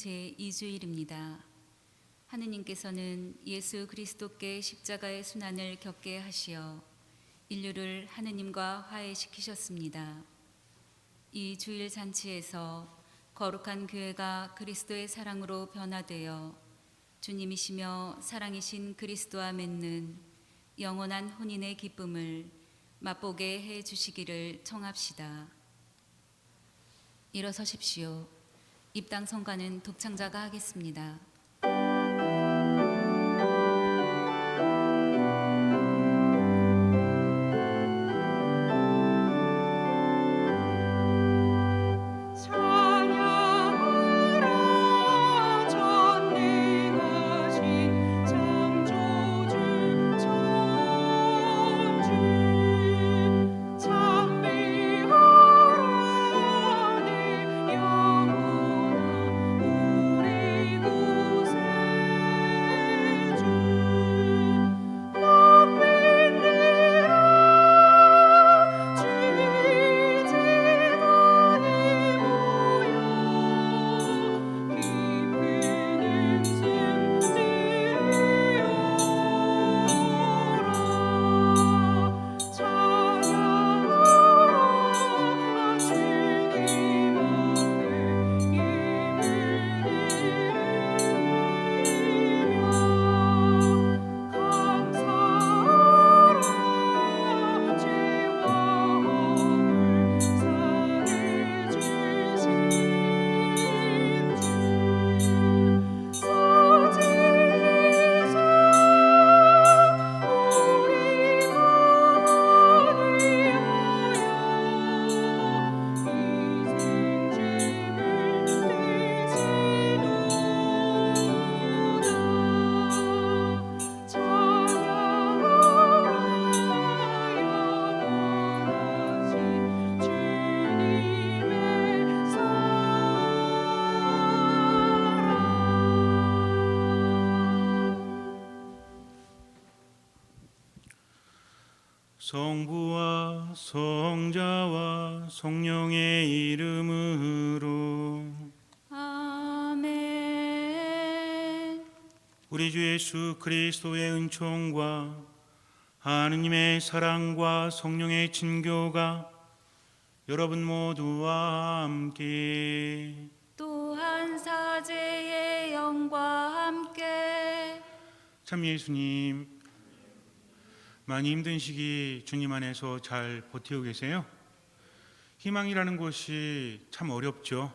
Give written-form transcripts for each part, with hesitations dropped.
제2주일입니다. 하느님께서는 예수 그리스도께 십자가의 순환을 겪게 하시어 인류를 하느님과 화해시키셨습니다. 이 주일 잔치에서 거룩한 교회가 그리스도의 사랑으로 변화되어 주님이시며 사랑이신 그리스도와 맺는 영원한 혼인의 기쁨을 맛보게 해 주시기를 청합시다. 일어서십시오. 입당 성가는 독창자가 하겠습니다. 성부와 성자와 성령의 이름으로 아멘. 우리 주 예수 그리스도의 은총과 하느님의 사랑과 성령의 친교가 여러분 모두와 함께 또한 사제의 영과 함께 참 예수님 많이 힘든 시기 주님 안에서 잘 버티고 계세요? 희망이라는 것이 참 어렵죠.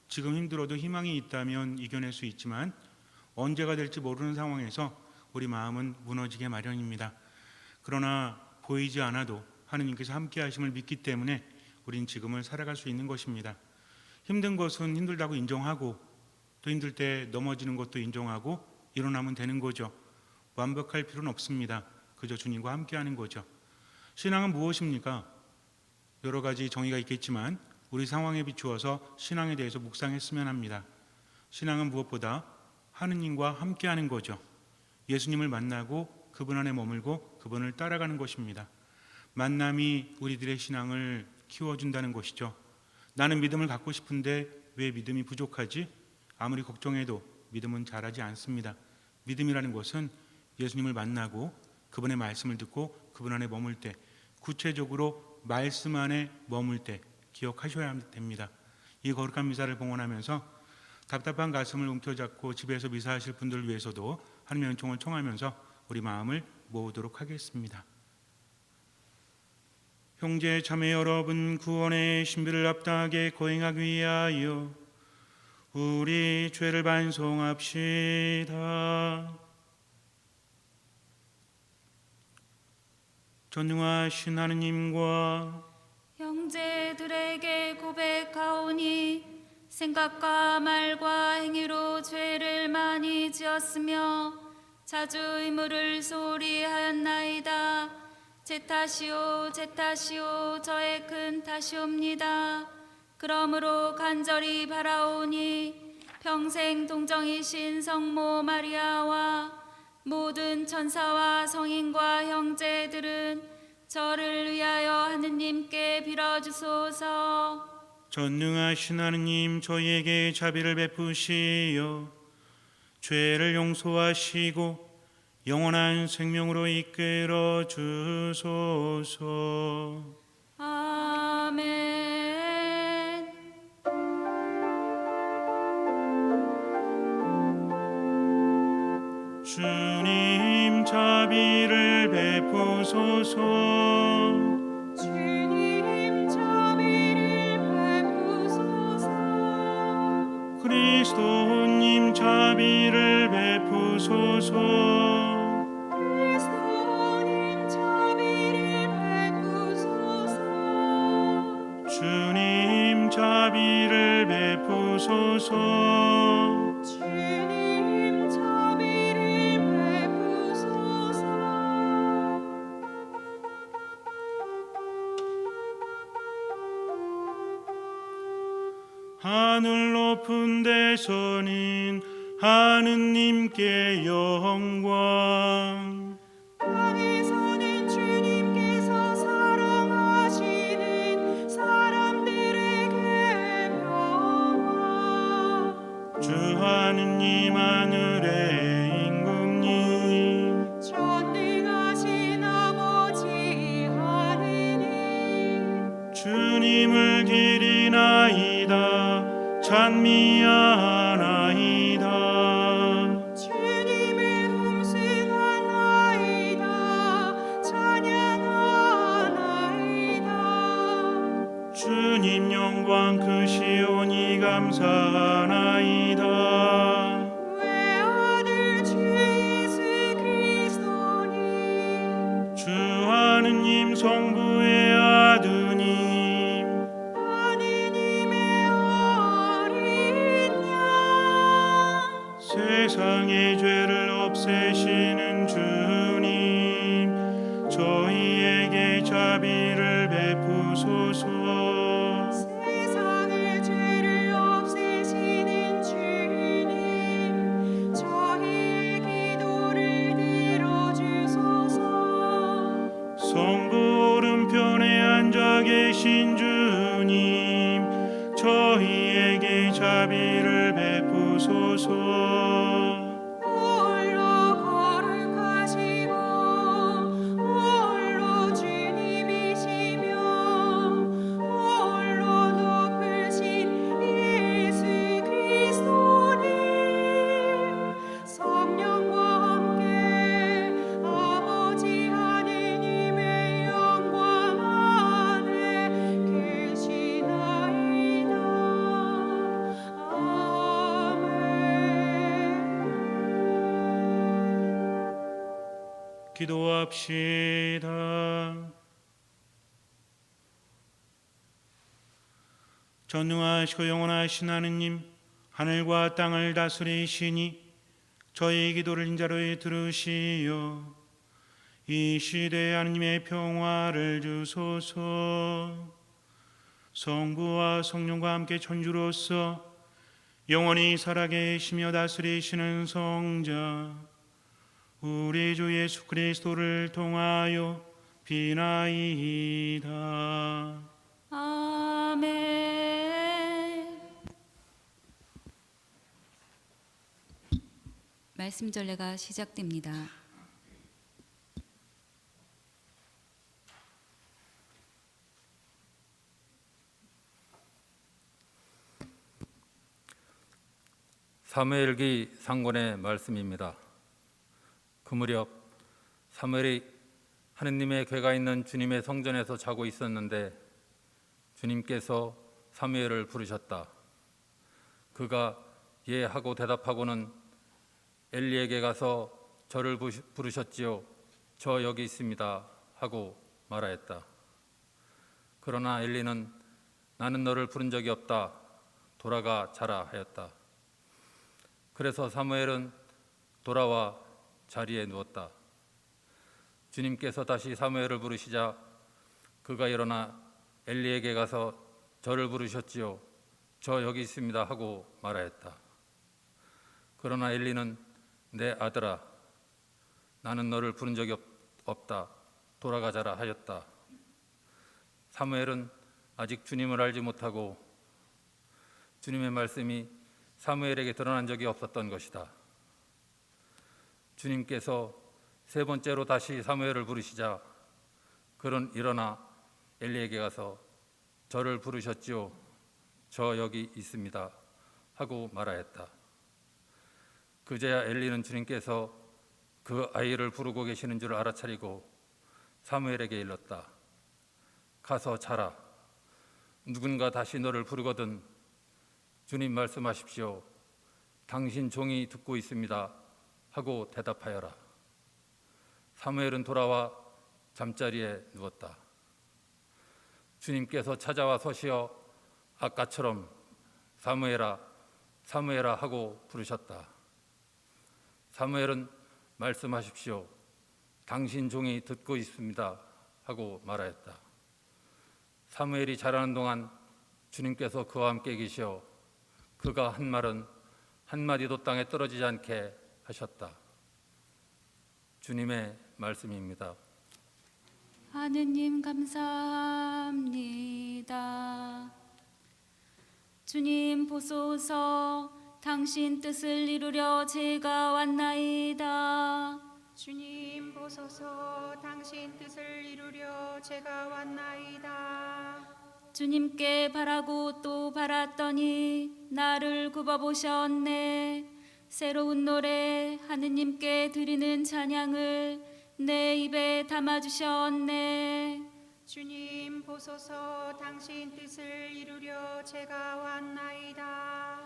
지금 힘들어도 희망이 있다면 이겨낼 수 있지만 언제가 될지 모르는 상황에서 우리 마음은 무너지게 마련입니다. 그러나 보이지 않아도 하느님께서 함께 하심을 믿기 때문에 우린 지금을 살아갈 수 있는 것입니다. 힘든 것은 힘들다고 인정하고 또 힘들 때 넘어지는 것도 인정하고 일어나면 되는 거죠. 완벽할 필요는 없습니다. 그저 주님과 함께하는 거죠. 신앙은 무엇입니까? 여러 가지 정의가 있겠지만 우리 상황에 비추어서 신앙에 대해서 묵상했으면 합니다. 신앙은 무엇보다 하느님과 함께하는 거죠. 예수님을 만나고 그분 안에 머물고 그분을 따라가는 것입니다. 만남이 우리들의 신앙을 키워준다는 것이죠. 나는 믿음을 갖고 싶은데 왜 믿음이 부족하지? 아무리 걱정해도 믿음은 자라지 않습니다. 믿음이라는 것은 예수님을 만나고 그분의 말씀을 듣고 그분 안에 머물 때, 구체적으로 말씀 안에 머물 때 기억하셔야 됩니다. 이 거룩한 미사를 봉헌하면서 답답한 가슴을 움켜잡고 집에서 미사하실 분들을 위해서도 하나님의 은총을 청하면서 우리 마음을 모으도록 하겠습니다. 형제 자매 여러분, 구원의 신비를 합당하게 거행하기 위하여 우리 죄를 반성합시다. 전능하신 하느님과 형제들에게 고백하오니 생각과 말과 행위로 죄를 많이 지었으며 자주 의무를 소홀히 하였나이다. 제 탓이요 제 탓이요 저의 큰 탓이옵니다. 그러므로 간절히 바라오니 평생 동정이신 성모 마리아와 모든 천사와 성인과 형제들은 저를 위하여 하느님께 빌어주소서. 전능하신 하느님, 저희에게 자비를 베푸시어 죄를 용서하시고 영원한 생명으로 이끌어 주소서. 아멘. 주님, 자비를 베푸소서. 주님 자비를 베푸소서. 그리스도님, 자비를 베푸소서. 그리스도님 자비를 베푸소서. 주님, 자비를 베푸소서. 주님 자비를 베푸소서. 하늘 높은 데서는 하느님께 영광, 땅에서는 주님께서 사랑하시는 사람들에게 평화. 주 하느님, 하늘의 임금님, 전능하신 아버지 하느님, 주님을 기리나이다, 찬미하나이다. 주님을 음승하나이다, 찬양하나이다. 주님 영광 크시오니 감사하나이다. 외아들 주 예수 그리스도님, 주 하느님, 성부의 아드님, 하느님의 어린 양, 세상의 죄를 없애시는 주님, 저희에게 자비를 베푸소서. 세상의 죄를 없애시는 주님, 저희의 기도를 들어주소서. 성부 오른편에 앉아 계신 주님, 저희에게 자비를 베푸소서. 홀로 거룩하시고 홀로 주님이시며 홀로 높으신 예수 그리스도님, 성령과 함께 아버지 하느님의 영광 안에 계시나이다. 아멘. 기도합시다. 전능하시고 영원하신 하느님, 하늘과 땅을 다스리시니 저희 기도를 인자로이 들으시어 이 시대에 하느님의 평화를 주소서. 성부와 성령과 함께 천주로서 영원히 살아계시며 다스리시는 성자 우리 주 예수 그리스도를 통하여 비나이다. 아멘. 말씀 전례가 시작됩니다. 사무엘기 상권의 말씀입니다. 그 무렵 사무엘이 하느님의 궤가 있는 주님의 성전에서 자고 있었는데 주님께서 사무엘을 부르셨다. 그가 예 하고 대답하고는 엘리에게 가서 저를 부르셨지요. 저 여기 있습니다 하고 말하였다. 그러나 엘리는 나는 너를 부른 적이 없다. 돌아가 자라 하였다. 그래서 사무엘은 돌아와 자리에 누웠다. 주님께서 다시 사무엘을 부르시자 그가 일어나 엘리에게 가서 저를 부르셨지요. 저 여기 있습니다 하고 말하였다. 그러나 엘리는 내 아들아, 나는 너를 부른 적이 없다. 돌아가자라 하였다. 사무엘은 아직 주님을 알지 못하고 주님의 말씀이 사무엘에게 드러난 적이 없었던 것이다. 주님께서 세 번째로 다시 사무엘을 부르시자 그는 일어나 엘리에게 가서 저를 부르셨지요. 저 여기 있습니다. 하고 말하였다. 그제야 엘리는 주님께서 그 아이를 부르고 계시는 줄 알아차리고 사무엘에게 일렀다. 가서 자라. 누군가 다시 너를 부르거든 주님 말씀하십시오. 당신 종이 듣고 있습니다. 하고 대답하여라. 사무엘은 돌아와 잠자리에 누웠다. 주님께서 찾아와 서시어 아까처럼 사무엘아, 사무엘아 하고 부르셨다. 사무엘은 말씀하십시오. 당신 종이 듣고 있습니다. 하고 말하였다. 사무엘이 자라는 동안 주님께서 그와 함께 계시어 그가 한 말은 한마디도 땅에 떨어지지 않게 하셨다. 주님의 말씀입니다. 하느님 감사합니다. 주님 보소서 당신 뜻을 이루려 제가 왔나이다. 주님 보소서 당신 뜻을 이루려 제가 왔나이다. 주님께 바라고 또 바랐더니 나를 굽어보셨네. 새로운 노래 하느님께 드리는 찬양을 내 입에 담아주셨네. 주님 보소서 당신 뜻을 이루려 제가 왔나이다.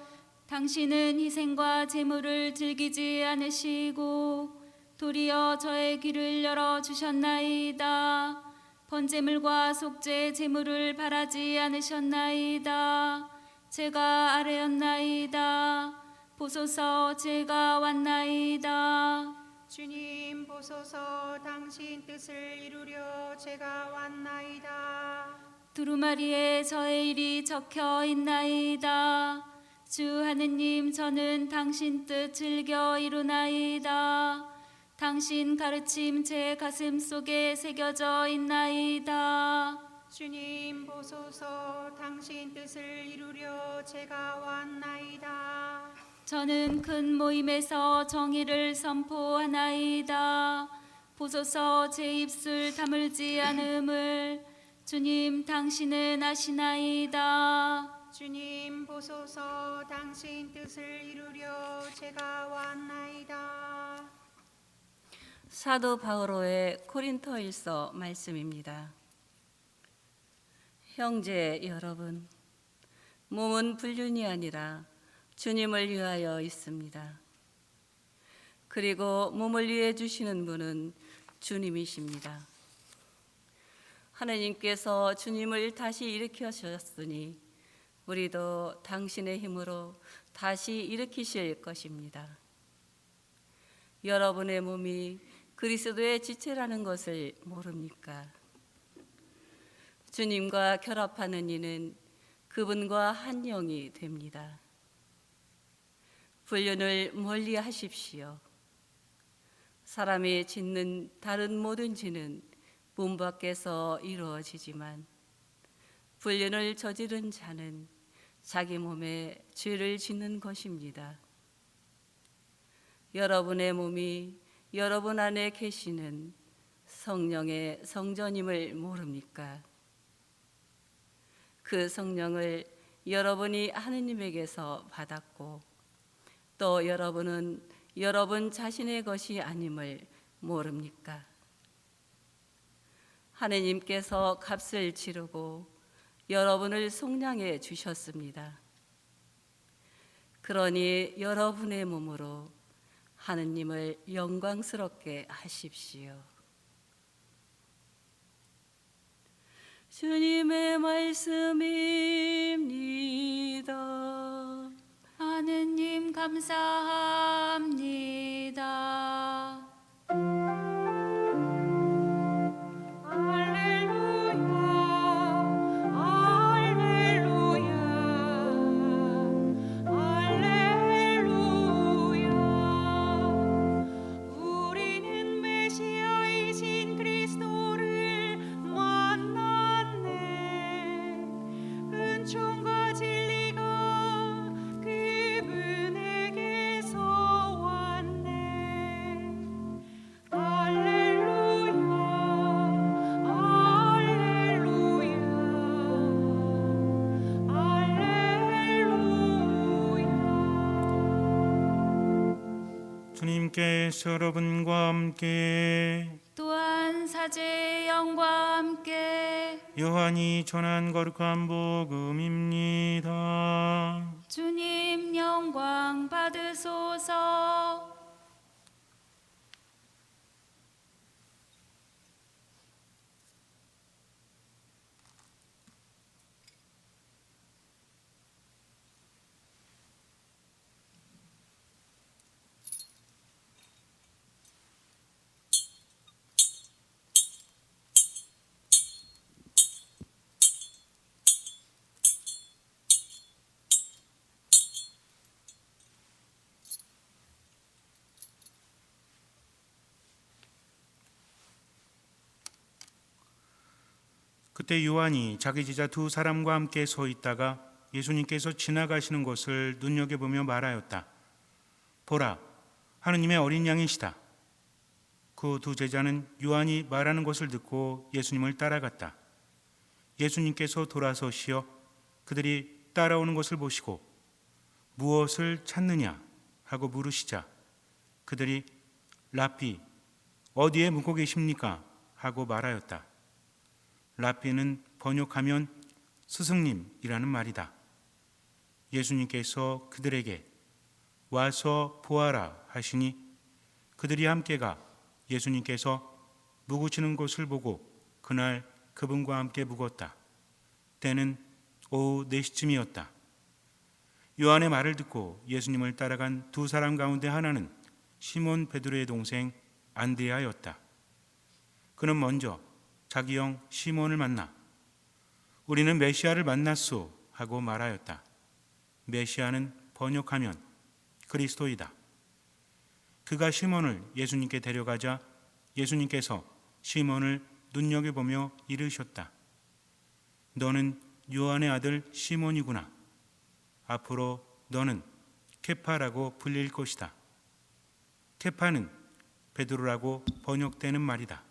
당신은 희생과 제물을 즐기지 않으시고 도리어 저의 귀를 열어주셨나이다. 번제물과 속죄 제물을 바라지 않으셨나이다. 제가 아뢰었나이다. 보소서 제가 왔나이다. 주님 보소서 당신 뜻을 이루려 제가 왔나이다. 두루마리에 저의 일이 적혀 있나이다. 주 하느님 저는 당신 뜻 즐겨 이루나이다. 당신 가르침 제 가슴 속에 새겨져 있나이다. 주님 보소서 당신 뜻을 이루려 제가 왔나이다. 저는 큰 모임에서 정의를 선포하나이다. 보소서 제 입술 다물지 않음을 주님 당신은 아시나이다. 주님 보소서 당신 뜻을 이루려 제가 왔나이다. 사도 바오로의 코린토일서 말씀입니다. 형제 여러분, 몸은 불륜이 아니라 주님을 위하여 있습니다. 그리고 몸을 위해 주시는 분은 주님이십니다. 하느님께서 주님을 다시 일으키셨으니 우리도 당신의 힘으로 다시 일으키실 것입니다. 여러분의 몸이 그리스도의 지체라는 것을 모릅니까? 주님과 결합하는 이는 그분과 한 영이 됩니다. 불륜을 멀리 하십시오. 사람이 짓는 다른 모든 죄는 몸 밖에서 이루어지지만 불륜을 저지른 자는 자기 몸에 죄를 짓는 것입니다. 여러분의 몸이 여러분 안에 계시는 성령의 성전임을 모릅니까? 그 성령을 여러분이 하느님에게서 받았고 또 여러분은 여러분 자신의 것이 아님을 모릅니까? 하느님께서 값을 치르고 여러분을 속량해 주셨습니다. 그러니 여러분의 몸으로 하느님을 영광스럽게 하십시오. 주님의 말씀입니다. 하느님 감사합니다. 은총과 진리가 주님께서 여러분과 함께 또한 사제의 영과 함께 요한이 전한 거룩한 복음입니다. 주님 영광 받으소서. 그때 요한이 자기 제자 두 사람과 함께 서 있다가 예수님께서 지나가시는 것을 눈여겨보며 말하였다. 보라, 하느님의 어린 양이시다. 그 두 제자는 요한이 말하는 것을 듣고 예수님을 따라갔다. 예수님께서 돌아서시어 그들이 따라오는 것을 보시고 무엇을 찾느냐 하고 물으시자 그들이 라피, 어디에 묵고 계십니까? 하고 말하였다. 라피는 번역하면 스승님이라는 말이다. 예수님께서 그들에게 와서 보아라 하시니 그들이 함께 가 예수님께서 묵으시는 곳을 보고 그날 그분과 함께 묵었다. 때는 오후 4시쯤이었다. 요한의 말을 듣고 예수님을 따라간 두 사람 가운데 하나는 시몬 베드로의 동생 안드레아였다. 그는 먼저 자기 형 시몬을 만나 우리는 메시아를 만났소 하고 말하였다. 메시아는 번역하면 그리스도이다. 그가 시몬을 예수님께 데려가자 예수님께서 시몬을 눈여겨보며 이르셨다. 너는 요한의 아들 시몬이구나. 앞으로 너는 케파라고 불릴 것이다. 케파는 베드로라고 번역되는 말이다.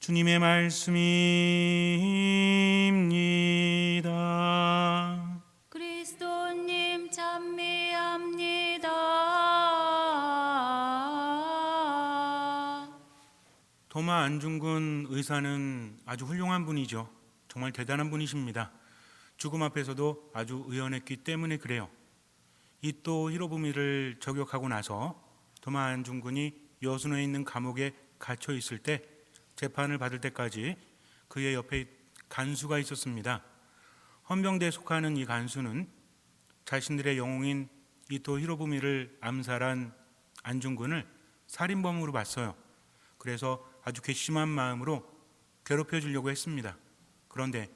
주님의 말씀입니다. 그리스도님 찬미합니다. 도마 안중근 의사는 아주 훌륭한 분이죠. 정말 대단한 분이십니다. 죽음 앞에서도 아주 의연했기 때문에 그래요. 이토 히로부미를 저격하고 나서 도마 안중근이 여순에 있는 감옥에 갇혀 있을 때 재판을 받을 때까지 그의 옆에 간수가 있었습니다. 헌병대에 속하는 이 간수는 자신들의 영웅인 이토 히로부미를 암살한 안중근을 살인범으로 봤어요. 그래서 아주 괘씸한 마음으로 괴롭혀 주려고 했습니다. 그런데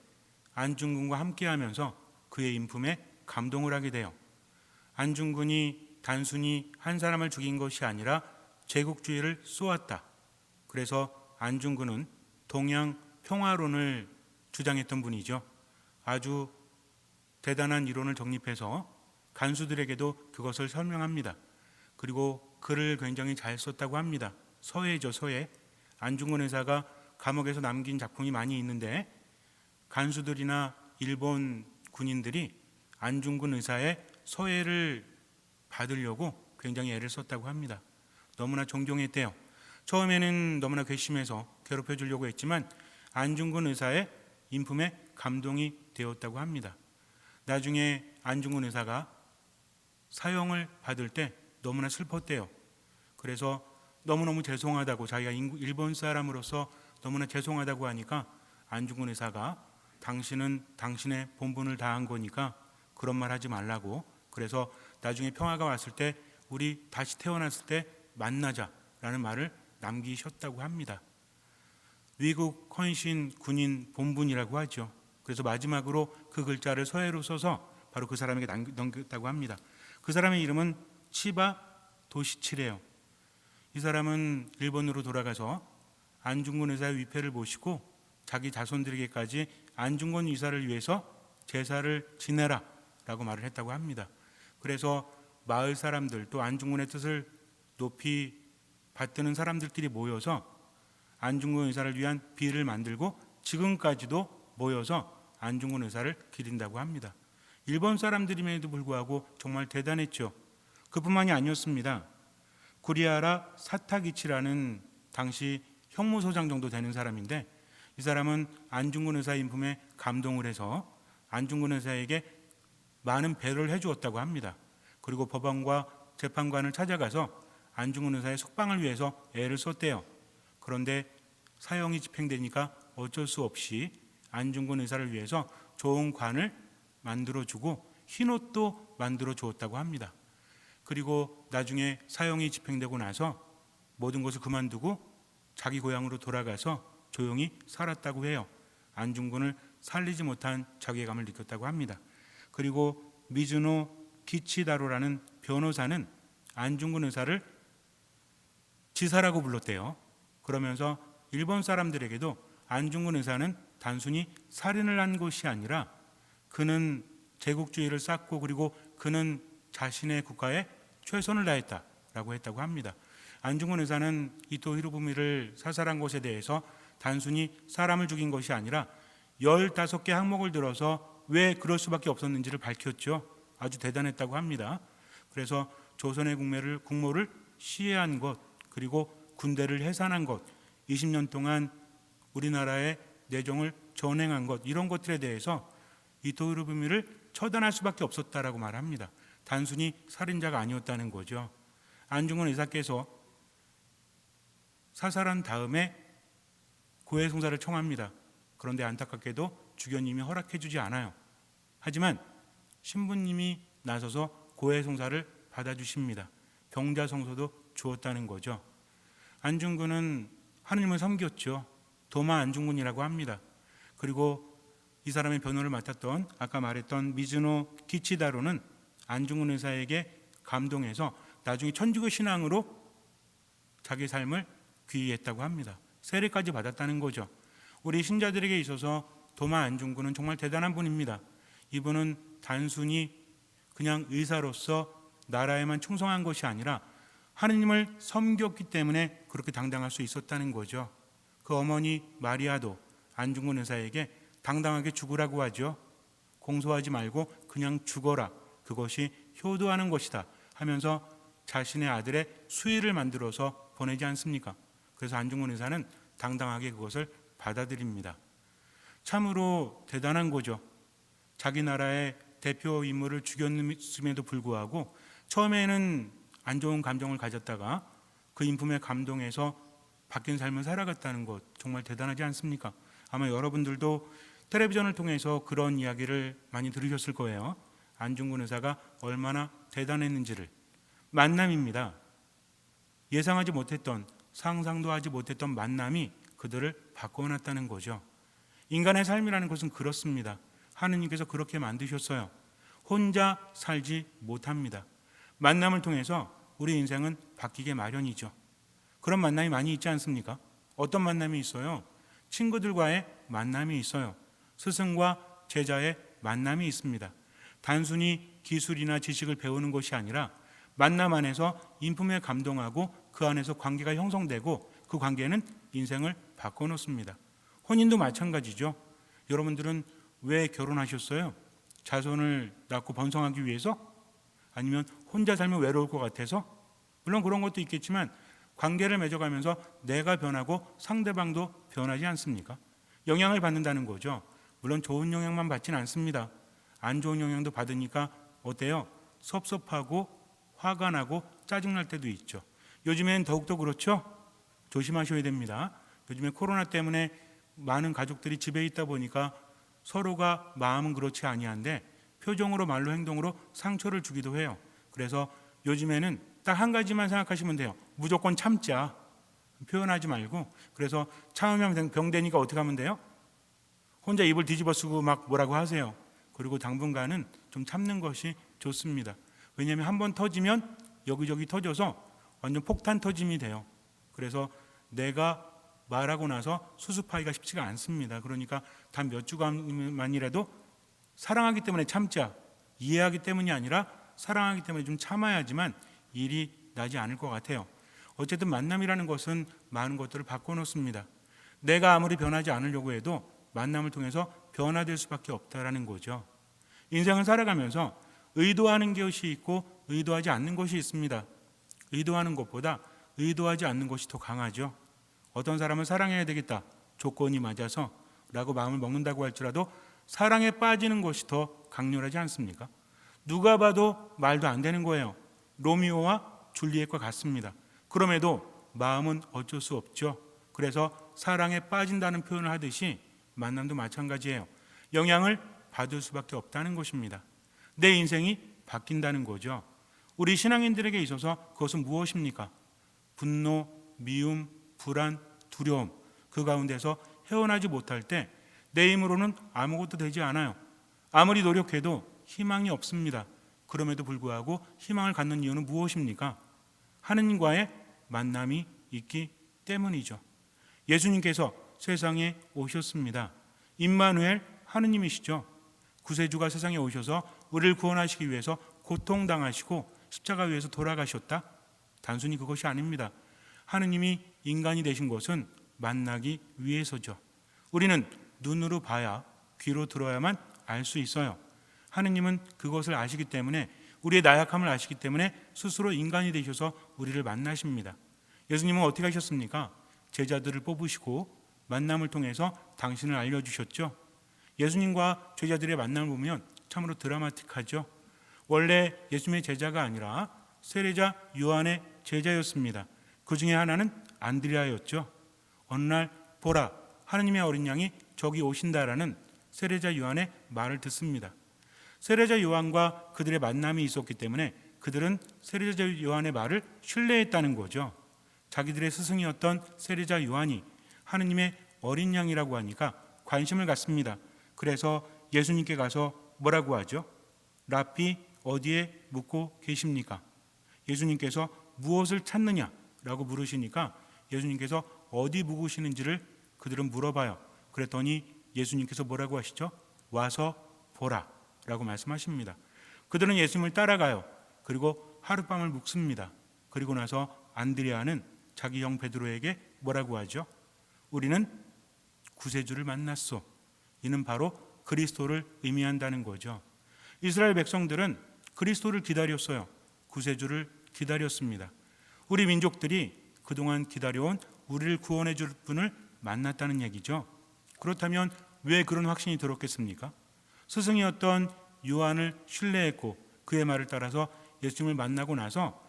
안중근과 함께하면서 그의 인품에 감동을 하게 돼요. 안중근이 단순히 한 사람을 죽인 것이 아니라 제국주의를 쏘았다. 그래서 안중근은 동양 평화론을 주장했던 분이죠. 아주 대단한 이론을 정립해서 간수들에게도 그것을 설명합니다. 그리고 글을 굉장히 잘 썼다고 합니다. 서예죠, 서예. 안중근 의사가 감옥에서 남긴 작품이 많이 있는데 간수들이나 일본 군인들이 안중근 의사의 서예를 받으려고 굉장히 애를 썼다고 합니다. 너무나 존경했대요. 처음에는 너무나 괘씸해서 괴롭혀 주려고 했지만 안중근 의사의 인품에 감동이 되었다고 합니다. 나중에 안중근 의사가 사형을 받을 때 너무나 슬펐대요. 그래서 너무너무 죄송하다고, 자기가 일본 사람으로서 너무나 죄송하다고 하니까 안중근 의사가 당신은 당신의 본분을 다한 거니까 그런 말 하지 말라고, 그래서 나중에 평화가 왔을 때 우리 다시 태어났을 때 만나자라는 말을 남기셨다고 합니다. 위국 헌신 군인 본분이라고 하죠. 그래서 마지막으로 그 글자를 서예로 써서 바로 그 사람에게 넘겼다고 합니다. 그 사람의 이름은 치바 도시치래요. 이 사람은 일본으로 돌아가서 안중근 의사의 위패를 모시고 자기 자손들에게까지 안중근 의사를 위해서 제사를 지내라 라고 말을 했다고 합니다. 그래서 마을 사람들 또 안중근의 뜻을 높이 받드는 사람들끼리 모여서 안중근 의사를 위한 비를 만들고 지금까지도 모여서 안중근 의사를 기린다고 합니다. 일본 사람들임에도 불구하고 정말 대단했죠. 그뿐만이 아니었습니다. 구리하라 사타기치라는 당시 형무소장 정도 되는 사람인데, 이 사람은 안중근 의사 인품에 감동을 해서 안중근 의사에게 많은 배려를 해주었다고 합니다. 그리고 법원과 재판관을 찾아가서 안중근 의사의 석방을 위해서 애를 썼대요. 그런데 사형이 집행되니까 어쩔 수 없이 안중근 의사를 위해서 좋은 관을 만들어주고 흰옷도 만들어 주었다고 합니다. 그리고 나중에 사형이 집행되고 나서 모든 것을 그만두고 자기 고향으로 돌아가서 조용히 살았다고 해요. 안중근을 살리지 못한 자괴감을 느꼈다고 합니다. 그리고 미즈노 기치다로라는 변호사는 안중근 의사를 지사라고 불렀대요. 그러면서 일본 사람들에게도 안중근 의사는 단순히 살인을 한 것이 아니라 그는 제국주의를 쌓고 그리고 그는 자신의 국가에 최선을 다했다라고 했다고 합니다. 안중근 의사는 이토 히로부미를 사살한 것에 대해서 단순히 사람을 죽인 것이 아니라 15개 항목을 들어서 왜 그럴 수밖에 없었는지를 밝혔죠. 아주 대단했다고 합니다. 그래서 조선의 국모를 시해한 것, 그리고 군대를 해산한 것, 20년 동안 우리나라의 내정을 전행한 것, 이런 것들에 대해서 이토 히로부미를 처단할 수밖에 없었다라고 말합니다. 단순히 살인자가 아니었다는 거죠. 안중근 의사께서 사살한 다음에 고해성사를 청합니다. 그런데 안타깝게도 주교님이 허락해주지 않아요. 하지만 신부님이 나서서 고해성사를 받아주십니다. 병자성서도 주었다는 거죠. 안중근은 하느님을 섬겼죠. 도마 안중근이라고 합니다. 그리고 이 사람의 변호를 맡았던 아까 말했던 미즈노 기치다로는 안중근 의사에게 감동해서 나중에 천주교 신앙으로 자기 삶을 귀의했다고 합니다. 세례까지 받았다는 거죠. 우리 신자들에게 있어서 도마 안중근은 정말 대단한 분입니다. 이분은 단순히 그냥 의사로서 나라에만 충성한 것이 아니라 하느님을 섬겼기 때문에 그렇게 당당할 수 있었다는 거죠. 그 어머니 마리아도 안중근 의사에게 당당하게 죽으라고 하죠. 공소하지 말고 그냥 죽어라. 그것이 효도하는 것이다 하면서 자신의 아들의 수의를 만들어서 보내지 않습니까? 그래서 안중근 의사는 당당하게 그것을 받아들입니다. 참으로 대단한 거죠. 자기 나라의 대표 인물을 죽였음에도 불구하고 처음에는 안 좋은 감정을 가졌다가 그 인품에 감동해서 바뀐 삶을 살아갔다는 것, 정말 대단하지 않습니까? 아마 여러분들도 텔레비전을 통해서 그런 이야기를 많이 들으셨을 거예요. 안중근 의사가 얼마나 대단했는지를. 만남입니다. 예상하지 못했던, 상상도 하지 못했던 만남이 그들을 바꿔놨다는 거죠. 인간의 삶이라는 것은 그렇습니다. 하느님께서 그렇게 만드셨어요. 혼자 살지 못합니다. 만남을 통해서 우리 인생은 바뀌게 마련이죠. 그런 만남이 많이 있지 않습니까? 어떤 만남이 있어요? 친구들과의 만남이 있어요. 스승과 제자의 만남이 있습니다. 단순히 기술이나 지식을 배우는 것이 아니라 만남 안에서 인품에 감동하고 그 안에서 관계가 형성되고 그 관계는 인생을 바꿔놓습니다. 혼인도 마찬가지죠. 여러분들은 왜 결혼하셨어요? 자손을 낳고 번성하기 위해서? 아니면 혼자 살면 외로울 것 같아서? 물론 그런 것도 있겠지만 관계를 맺어가면서 내가 변하고 상대방도 변하지 않습니까? 영향을 받는다는 거죠. 물론 좋은 영향만 받지는 않습니다. 안 좋은 영향도 받으니까 어때요? 섭섭하고 화가 나고 짜증날 때도 있죠. 요즘엔 더욱더 그렇죠? 조심하셔야 됩니다. 요즘에 코로나 때문에 많은 가족들이 집에 있다 보니까 서로가 마음은 그렇지 아니한데 표정으로 말로 행동으로 상처를 주기도 해요. 그래서 요즘에는 딱 한 가지만 생각하시면 돼요. 무조건 참자. 표현하지 말고. 그래서 참으면 병 되니까 어떻게 하면 돼요? 혼자 입을 뒤집어 쓰고 막 뭐라고 하세요. 그리고 당분간은 좀 참는 것이 좋습니다. 왜냐하면 한번 터지면 여기저기 터져서 완전 폭탄 터짐이 돼요. 그래서 내가 말하고 나서 수습하기가 쉽지가 않습니다. 그러니까 단 몇 주간만이라도 사랑하기 때문에 참자. 이해하기 때문이 아니라 사랑하기 때문에 좀 참아야지만 일이 나지 않을 것 같아요. 어쨌든 만남이라는 것은 많은 것들을 바꿔놓습니다. 내가 아무리 변하지 않으려고 해도 만남을 통해서 변화될 수밖에 없다라는 거죠. 인생을 살아가면서 의도하는 것이 있고 의도하지 않는 것이 있습니다. 의도하는 것보다 의도하지 않는 것이 더 강하죠. 어떤 사람은 사랑해야 되겠다, 조건이 맞아서 라고 마음을 먹는다고 할지라도 사랑에 빠지는 것이 더 강렬하지 않습니까? 누가 봐도 말도 안 되는 거예요. 로미오와 줄리엣과 같습니다. 그럼에도 마음은 어쩔 수 없죠. 그래서 사랑에 빠진다는 표현을 하듯이 만남도 마찬가지예요. 영향을 받을 수밖에 없다는 것입니다. 내 인생이 바뀐다는 거죠. 우리 신앙인들에게 있어서 그것은 무엇입니까? 분노, 미움, 불안, 두려움, 그 가운데서 헤어나지 못할 때 내 힘으로는 아무것도 되지 않아요. 아무리 노력해도 희망이 없습니다. 그럼에도 불구하고 희망을 갖는 이유는 무엇입니까? 하느님과의 만남이 있기 때문이죠. 예수님께서 세상에 오셨습니다. 임마누엘, 하느님이시죠. 구세주가 세상에 오셔서 우리를 구원하시기 위해서 고통당하시고 십자가 위에서 돌아가셨다? 단순히 그것이 아닙니다. 하느님이 인간이 되신 것은 만나기 위해서죠. 우리는 눈으로 봐야, 귀로 들어야만 알 수 있어요. 하느님은 그것을 아시기 때문에, 우리의 나약함을 아시기 때문에 스스로 인간이 되셔서 우리를 만나십니다. 예수님은 어떻게 하셨습니까? 제자들을 뽑으시고 만남을 통해서 당신을 알려주셨죠. 예수님과 제자들의 만남을 보면 참으로 드라마틱하죠. 원래 예수님의 제자가 아니라 세례자 요한의 제자였습니다. 그 중에 하나는 안드레아였죠. 어느 날 보라, 하느님의 어린 양이 저기 오신다라는 세례자 요한의 말을 듣습니다. 세례자 요한과 그들의 만남이 있었기 때문에 그들은 세례자 요한의 말을 신뢰했다는 거죠. 자기들의 스승이었던 세례자 요한이 하느님의 어린 양이라고 하니까 관심을 갖습니다. 그래서 예수님께 가서 뭐라고 하죠? 라피, 어디에 묵고 계십니까? 예수님께서 무엇을 찾느냐라고 물으시니까 예수님께서 어디 묵으시는지를 그들은 물어봐요. 그랬더니 예수님께서 뭐라고 하시죠? 와서 보라 라고 말씀하십니다. 그들은 예수님을 따라가요. 그리고 하룻밤을 묵습니다. 그리고 나서 안드레아는 자기 형 베드로에게 뭐라고 하죠? 우리는 구세주를 만났소. 이는 바로 그리스도를 의미한다는 거죠. 이스라엘 백성들은 그리스도를 기다렸어요. 구세주를 기다렸습니다. 우리 민족들이 그동안 기다려온 우리를 구원해 줄 분을 만났다는 얘기죠. 그렇다면 왜 그런 확신이 들었겠습니까? 스승이었던 요한을 신뢰했고 그의 말을 따라서 예수님을 만나고 나서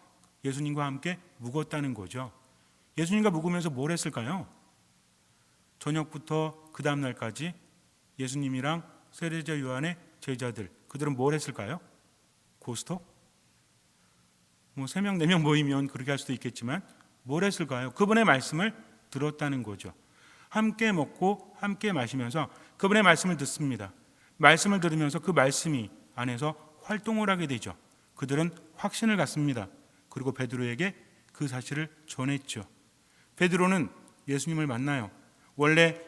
예수님과 함께 묵었다는 거죠. 예수님과 묵으면서 뭘 했을까요? 저녁부터 그 다음 날까지 예수님이랑 세례자 요한의 제자들, 그들은 뭘 했을까요? 고스톱? 3명, 4명 모이면 그렇게 할 수도 있겠지만 뭘 했을까요? 그분의 말씀을 들었다는 거죠. 함께 먹고 함께 마시면서 그분의 말씀을 듣습니다. 말씀을 들으면서 그 말씀이 안에서 활동을 하게 되죠. 그들은 확신을 갖습니다. 그리고 베드로에게 그 사실을 전했죠. 베드로는 예수님을 만나요. 원래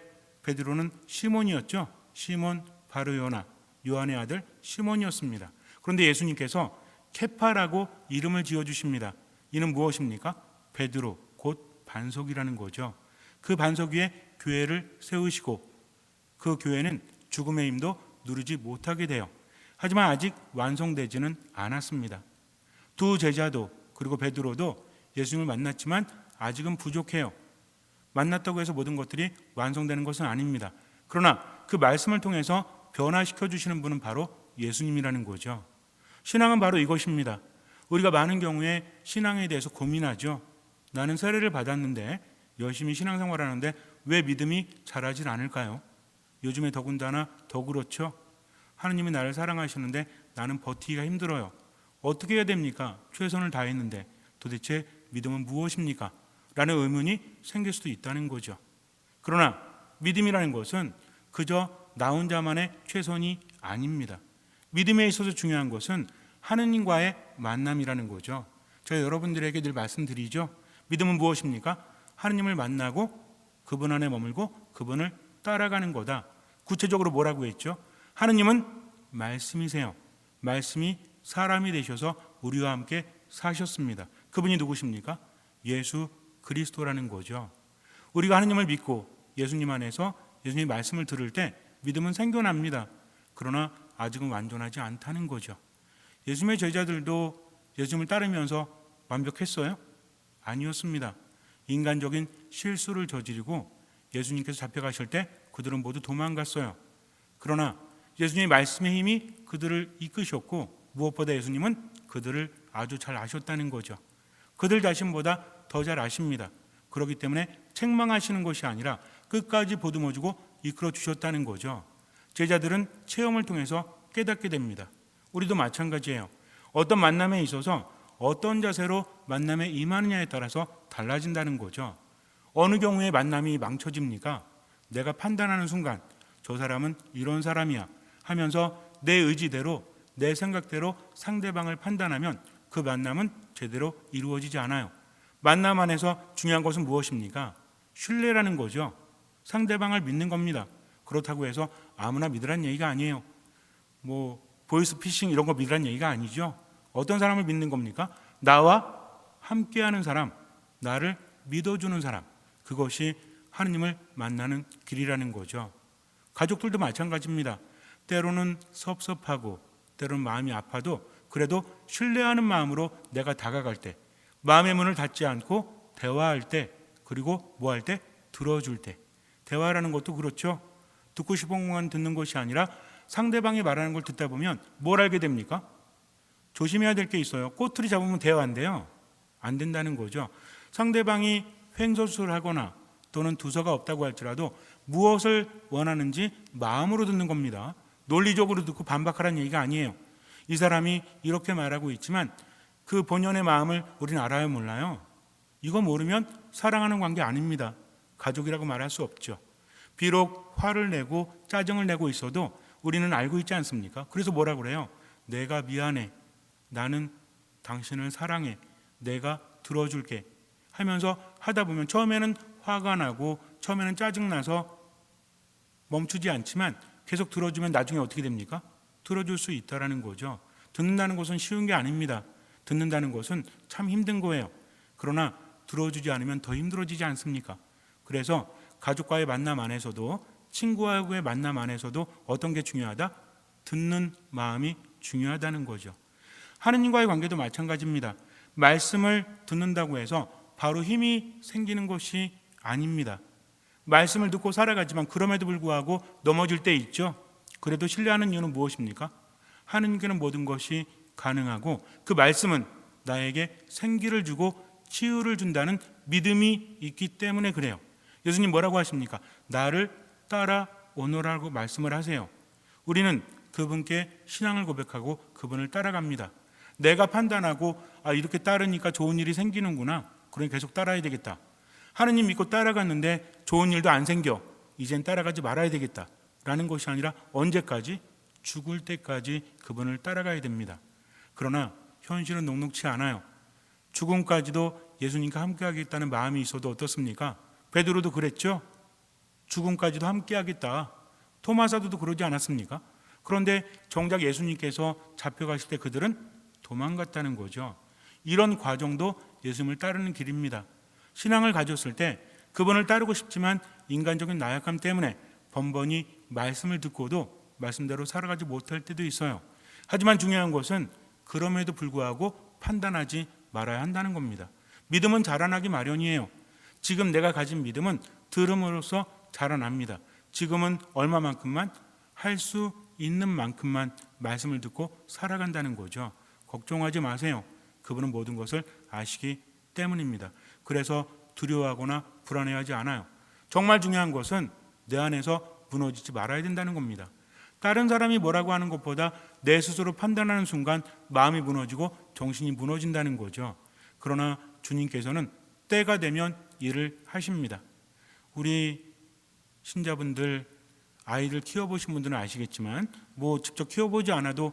베드로는 시몬이었죠. 시몬 바르 요나, 요한의 아들 시몬이었습니다. 그런데 예수님께서 케파라고 이름을 지어주십니다. 이는 무엇입니까? 베드로, 곧 반석이라는 거죠. 그 반석 위에 교회를 세우시고 그 교회는 죽음의 힘도 누르지 못하게 돼요. 하지만 아직 완성되지는 않았습니다. 두 제자도 그리고 베드로도 예수님을 만났지만 아직은 부족해요. 만났다고 해서 모든 것들이 완성되는 것은 아닙니다. 그러나 그 말씀을 통해서 변화시켜 주시는 분은 바로 예수님이라는 거죠. 신앙은 바로 이것입니다. 우리가 많은 경우에 신앙에 대해서 고민하죠. 나는 세례를 받았는데 열심히 신앙생활하는데 왜 믿음이 자라질 않을까요? 요즘에 더군다나 더 그렇죠. 하느님이 나를 사랑하시는데 나는 버티기가 힘들어요. 어떻게 해야 됩니까? 최선을 다했는데 도대체 믿음은 무엇입니까? 라는 의문이 생길 수도 있다는 거죠. 그러나 믿음이라는 것은 그저 나 혼자만의 최선이 아닙니다. 믿음에 있어서 중요한 것은 하느님과의 만남이라는 거죠. 제가 여러분들에게 늘 말씀드리죠. 믿음은 무엇입니까? 하느님을 만나고 그분 안에 머물고 그분을 따라가는 거다. 구체적으로 뭐라고 했죠? 하느님은 말씀이세요. 말씀이 사람이 되셔서 우리와 함께 사셨습니다. 그분이 누구십니까? 예수 그리스도라는 거죠. 우리가 하느님을 믿고 예수님 안에서 예수님의 말씀을 들을 때 믿음은 생겨납니다. 그러나 아직은 완전하지 않다는 거죠. 예수님의 제자들도 예수님을 따르면서 완벽했어요? 아니었습니다. 인간적인 실수를 저지르고 예수님께서 잡혀가실 때 그들은 모두 도망갔어요. 그러나 예수님의 말씀의 힘이 그들을 이끄셨고 무엇보다 예수님은 그들을 아주 잘 아셨다는 거죠. 그들 자신보다 더 잘 아십니다. 그렇기 때문에 책망하시는 것이 아니라 끝까지 보듬어주고 이끌어 주셨다는 거죠. 제자들은 체험을 통해서 깨닫게 됩니다. 우리도 마찬가지예요. 어떤 만남에 있어서 어떤 자세로 만남에 임하느냐에 따라서 달라진다는 거죠. 어느 경우에 만남이 망쳐집니까? 내가 판단하는 순간 저 사람은 이런 사람이야 하면서 내 의지대로 내 생각대로 상대방을 판단하면 그 만남은 제대로 이루어지지 않아요. 만남 안에서 중요한 것은 무엇입니까? 신뢰라는 거죠. 상대방을 믿는 겁니다. 그렇다고 해서 아무나 믿으란 얘기가 아니에요. 보이스피싱 이런 거 믿으란 얘기가 아니죠. 어떤 사람을 믿는 겁니까? 나와 함께하는 사람, 나를 믿어주는 사람, 그것이 하느님을 만나는 길이라는 거죠. 가족들도 마찬가지입니다. 때로는 섭섭하고 때로는 마음이 아파도 그래도 신뢰하는 마음으로 내가 다가갈 때, 마음의 문을 닫지 않고 대화할 때, 그리고 뭐 할 때? 들어줄 때. 대화라는 것도 그렇죠. 듣고 싶은 것만 듣는 것이 아니라 상대방이 말하는 걸 듣다 보면 뭘 알게 됩니까? 조심해야 될 게 있어요. 꼬투리 잡으면 대화인데요. 안 된다는 거죠. 상대방이 횡설수설을 하거나 또는 두서가 없다고 할지라도 무엇을 원하는지 마음으로 듣는 겁니다. 논리적으로 듣고 반박하라는 얘기가 아니에요. 이 사람이 이렇게 말하고 있지만 그 본연의 마음을 우리는 알아요, 몰라요? 이거 모르면 사랑하는 관계 아닙니다. 가족이라고 말할 수 없죠. 비록 화를 내고 짜증을 내고 있어도 우리는 알고 있지 않습니까? 그래서 뭐라 그래요? 내가 미안해. 나는 당신을 사랑해. 내가 들어줄게. 하면서 하다 보면 처음에는 화가 나고 처음에는 짜증나서 멈추지 않지만 계속 들어주면 나중에 어떻게 됩니까? 들어줄 수 있다라는 거죠. 듣는다는 것은 쉬운 게 아닙니다. 듣는다는 것은 참 힘든 거예요. 그러나 들어주지 않으면 더 힘들어지지 않습니까? 그래서 가족과의 만남 안에서도 친구와의 만남 안에서도 어떤 게 중요하다? 듣는 마음이 중요하다는 거죠. 하느님과의 관계도 마찬가지입니다. 말씀을 듣는다고 해서 바로 힘이 생기는 것이 아닙니다. 말씀을 듣고 살아가지만 그럼에도 불구하고 넘어질 때 있죠. 그래도 신뢰하는 이유는 무엇입니까? 하느님께는 모든 것이 가능하고 그 말씀은 나에게 생기를 주고 치유를 준다는 믿음이 있기 때문에 그래요. 예수님 뭐라고 하십니까? 나를 따라오너라고 말씀을 하세요. 우리는 그분께 신앙을 고백하고 그분을 따라갑니다. 내가 판단하고 이렇게 따르니까 좋은 일이 생기는구나. 그러니 계속 따라야 되겠다. 하느님 믿고 따라갔는데 좋은 일도 안 생겨. 이젠 따라가지 말아야 되겠다. 라는 것이 아니라 언제까지? 죽을 때까지 그분을 따라가야 됩니다. 그러나 현실은 녹록치 않아요. 죽음까지도 예수님과 함께 하겠다는 마음이 있어도 어떻습니까? 베드로도 그랬죠. 죽음까지도 함께 하겠다. 토마사도도 그러지 않았습니까? 그런데 정작 예수님께서 잡혀가실 때 그들은 도망갔다는 거죠. 이런 과정도 예수님을 따르는 길입니다. 신앙을 가졌을 때 그분을 따르고 싶지만 인간적인 나약함 때문에 번번이 말씀을 듣고도 말씀대로 살아가지 못할 때도 있어요. 하지만 중요한 것은 그럼에도 불구하고 판단하지 말아야 한다는 겁니다. 믿음은 자라나기 마련이에요. 지금 내가 가진 믿음은 들음으로써 자라납니다. 지금은 얼마만큼만? 할 수 있는 만큼만 말씀을 듣고 살아간다는 거죠. 걱정하지 마세요. 그분은 모든 것을 아시기 때문입니다. 그래서 두려워하거나 불안해하지 않아요. 정말 중요한 것은 내 안에서 무너지지 말아야 된다는 겁니다. 다른 사람이 뭐라고 하는 것보다 내 스스로 판단하는 순간 마음이 무너지고 정신이 무너진다는 거죠. 그러나 주님께서는 때가 되면 일을 하십니다. 우리 신자분들 아이들 키워보신 분들은 아시겠지만 직접 키워보지 않아도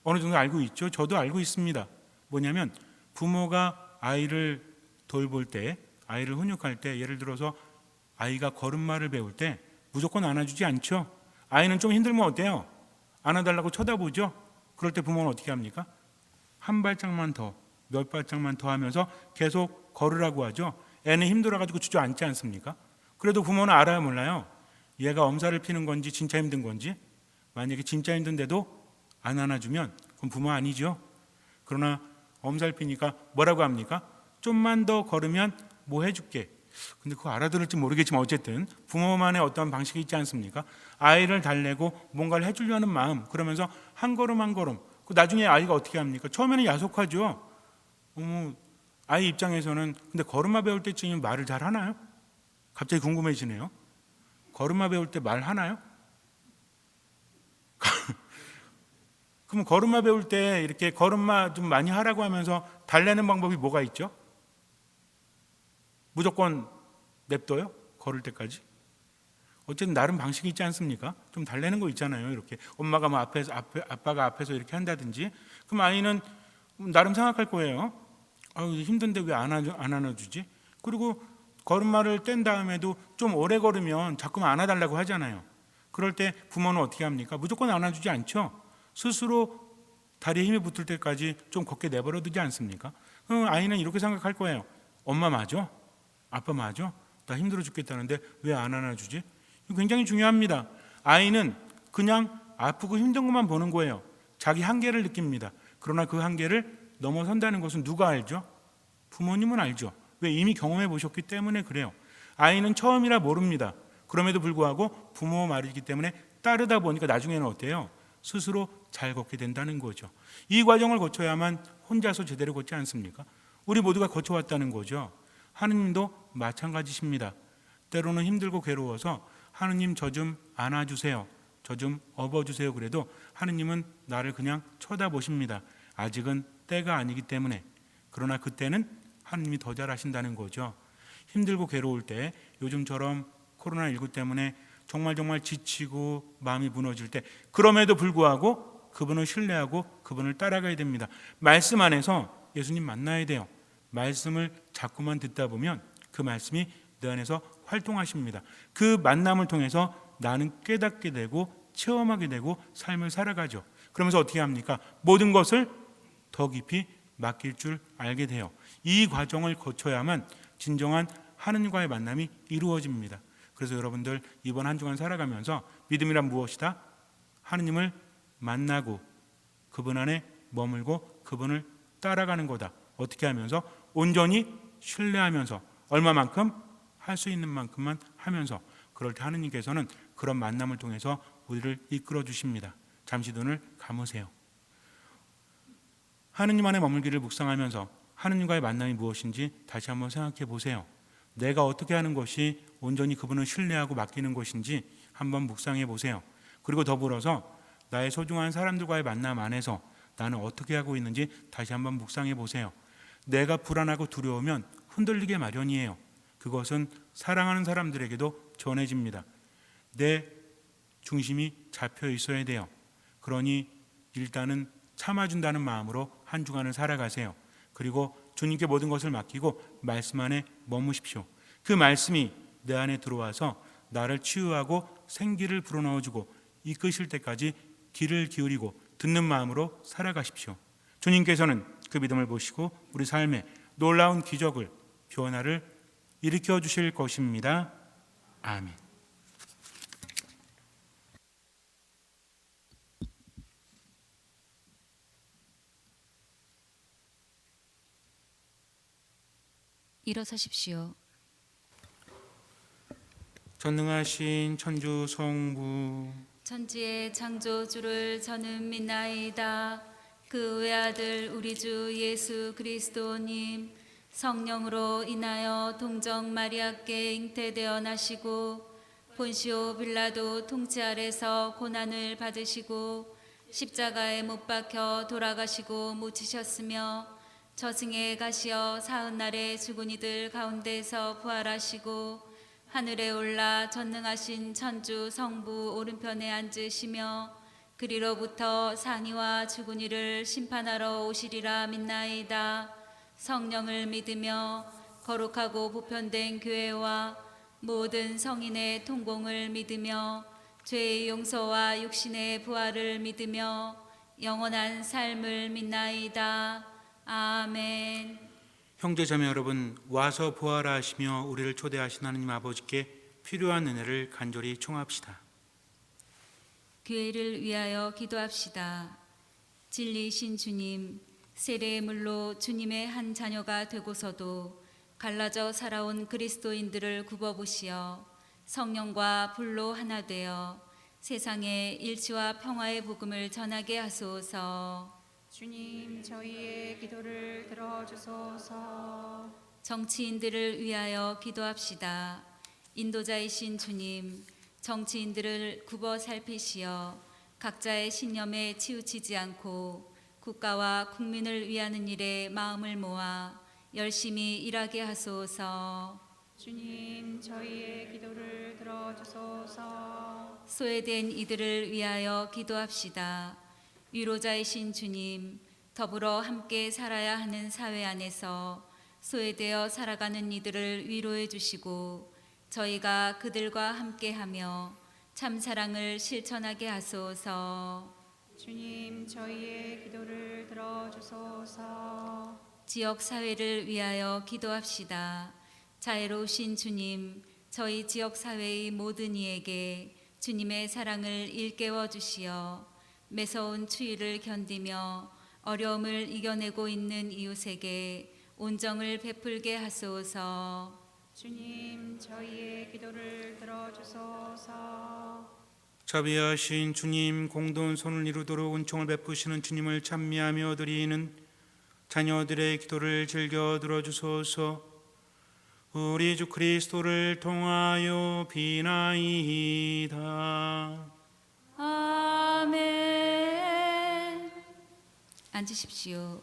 어느 정도 알고 있죠. 저도 알고 있습니다. 뭐냐면 부모가 아이를 돌볼 때, 아이를 훈육할 때, 예를 들어서 아이가 걸음마를 배울 때 무조건 안아주지 않죠. 아이는 좀 힘들면 어때요? 안아달라고 쳐다보죠. 그럴 때 부모는 어떻게 합니까? 한 발짝만 더, 몇 발짝만 더 하면서 계속 걸으라고 하죠. 애는 힘들어가지고 주저앉지 않습니까? 그래도 부모는 알아요, 몰라요? 얘가 엄살을 피는 건지 진짜 힘든 건지. 만약에 진짜 힘든데도 안 안아주면 그건 부모 아니죠. 그러나 엄살피니까 뭐라고 합니까? 좀만 더 걸으면 뭐 해줄게. 근데 그거 알아들을지 모르겠지만 어쨌든 부모만의 어떤 방식이 있지 않습니까? 아이를 달래고 뭔가를 해주려는 마음, 그러면서 한 걸음 한 걸음. 그 나중에 아이가 어떻게 합니까? 처음에는 야속하죠. 아이 입장에서는 근데 걸음마 배울 때쯤이면 말을 잘 하나요? 갑자기 궁금해지네요. 걸음마 배울 때 말 하나요? 그럼 걸음마 배울 때 이렇게 걸음마 좀 많이 하라고 하면서 달래는 방법이 뭐가 있죠? 무조건 냅둬요? 걸을 때까지? 어쨌든 나름 방식이 있지 않습니까? 좀 달래는 거 있잖아요. 이렇게 엄마가 뭐 아빠가 앞에서 이렇게 한다든지. 그럼 아이는 나름 생각할 거예요. 힘든데 왜 안 안아주지? 그리고 걸음마를 뗀 다음에도 좀 오래 걸으면 자꾸만 안아달라고 하잖아요. 그럴 때 부모는 어떻게 합니까? 무조건 안아주지 않죠. 스스로 다리에 힘이 붙을 때까지 좀 걷게 내버려 두지 않습니까? 아이는 이렇게 생각할 거예요. 엄마 맞아? 아빠 맞아? 나 힘들어 죽겠다는데 왜 안 안아주지? 이거 굉장히 중요합니다. 아이는 그냥 아프고 힘든 것만 보는 거예요. 자기 한계를 느낍니다. 그러나 그 한계를 넘어선다는 것은 누가 알죠? 부모님은 알죠. 왜? 이미 경험해 보셨기 때문에 그래요. 아이는 처음이라 모릅니다. 그럼에도 불구하고 부모 말이기 때문에 따르다 보니까 나중에는 어때요? 스스로 잘 걷게 된다는 거죠. 이 과정을 거쳐야만 혼자서 제대로 걷지 않습니까? 우리 모두가 거쳐왔다는 거죠. 하느님도 마찬가지십니다. 때로는 힘들고 괴로워서 하느님 저 좀 안아주세요, 저 좀 업어주세요 그래도 하느님은 나를 그냥 쳐다보십니다. 아직은 때가 아니기 때문에. 그러나 그때는 하느님이 더 잘하신다는 거죠. 힘들고 괴로울 때, 요즘처럼 코로나19 때문에 정말 지치고 마음이 무너질 때, 그럼에도 불구하고 그분을 신뢰하고 그분을 따라가야 됩니다. 말씀 안에서 예수님 만나야 돼요. 말씀을 자꾸만 듣다 보면 그 말씀이 내 안에서 활동하십니다. 그 만남을 통해서 나는 깨닫게 되고 체험하게 되고 삶을 살아가죠. 그러면서 어떻게 합니까? 모든 것을 더 깊이 맡길 줄 알게 돼요. 이 과정을 거쳐야만 진정한 하느님과의 만남이 이루어집니다. 그래서 여러분들 이번 한 주간 살아가면서 믿음이란 무엇이다? 하느님을 만나고 그분 안에 머물고 그분을 따라가는 거다. 어떻게 하면서? 온전히 신뢰하면서 얼마만큼? 할 수 있는 만큼만 하면서. 그럴 때 하느님께서는 그런 만남을 통해서 우리를 이끌어 주십니다. 잠시 눈을 감으세요. 하느님 안에 머물기를 묵상하면서 하느님과의 만남이 무엇인지 다시 한번 생각해 보세요. 내가 어떻게 하는 것이 온전히 그분을 신뢰하고 맡기는 것인지 한번 묵상해 보세요. 그리고 더불어서 나의 소중한 사람들과의 만남 안에서 나는 어떻게 하고 있는지 다시 한번 묵상해 보세요. 내가 불안하고 두려우면 흔들리게 마련이에요. 그것은 사랑하는 사람들에게도 전해집니다. 내 중심이 잡혀 있어야 돼요. 그러니 일단은 참아준다는 마음으로 한 주간을 살아가세요. 그리고 주님께 모든 것을 맡기고 말씀 안에 머무십시오. 그 말씀이 내 안에 들어와서 나를 치유하고 생기를 불어넣어주고 이끄실 때까지 귀를 기울이고 듣는 마음으로 살아가십시오. 주님께서는 그 믿음을 보시고 우리 삶에 놀라운 기적을, 변화를 일으켜 주실 것입니다. 아멘. 일어서십시오. 전능하신 천주 성부 천지의 창조주를 저는 믿나이다. 그 외아들 우리 주 예수 그리스도님 성령으로 인하여 동정 마리아께 잉태되어 나시고 본시오 빌라도 통치 아래서 고난을 받으시고 십자가에 못 박혀 돌아가시고 묻히셨으며 저승에 가시어 사흘날에 죽은 이들 가운데서 부활하시고 하늘에 올라 전능하신 천주 성부 오른편에 앉으시며 그리로부터 상이와 죽은 이를 심판하러 오시리라 믿나이다. 성령을 믿으며 거룩하고 보편된 교회와 모든 성인의 통공을 믿으며 죄의 용서와 육신의 부활을 믿으며 영원한 삶을 믿나이다. 아멘. 형제자매 여러분, 와서 부활하시며 우리를 초대하신 하나님 아버지께 필요한 은혜를 간절히 청합시다. 교회를 위하여 기도합시다. 진리이신 주님, 세례의 물로 주님의 한 자녀가 되고서도 갈라져 살아온 그리스도인들을 굽어보시어 성령과 불로 하나 되어 세상에 일치와 평화의 복음을 전하게 하소서. 주님 저희의 기도를 들어주소서. 정치인들을 위하여 기도합시다. 인도자이신 주님, 정치인들을 굽어 살피시어 각자의 신념에 치우치지 않고 국가와 국민을 위하는 일에 마음을 모아 열심히 일하게 하소서. 주님 저희의 기도를 들어주소서. 소외된 이들을 위하여 기도합시다. 위로자이신 주님, 더불어 함께 살아야 하는 사회 안에서 소외되어 살아가는 이들을 위로해 주시고 저희가 그들과 함께하며 참 사랑을 실천하게 하소서. 주님 저희의 기도를 들어주소서. 지역 사회를 위하여 기도합시다. 자애로우신 주님, 저희 지역 사회의 모든 이에게 주님의 사랑을 일깨워 주시어 매서운 추위를 견디며 어려움을 이겨내고 있는 이웃에게 온정을 베풀게 하소서. 주님 저희의 기도를 들어주소서. 자비하신 주님, 공돈 손을 이루도록 은총을 베푸시는 주님을 찬미하며 드리는 자녀들의 기도를 즐겨 들어주소서. 우리 주 그리스도를 통하여 비나이다. 아멘. 앉으십시오.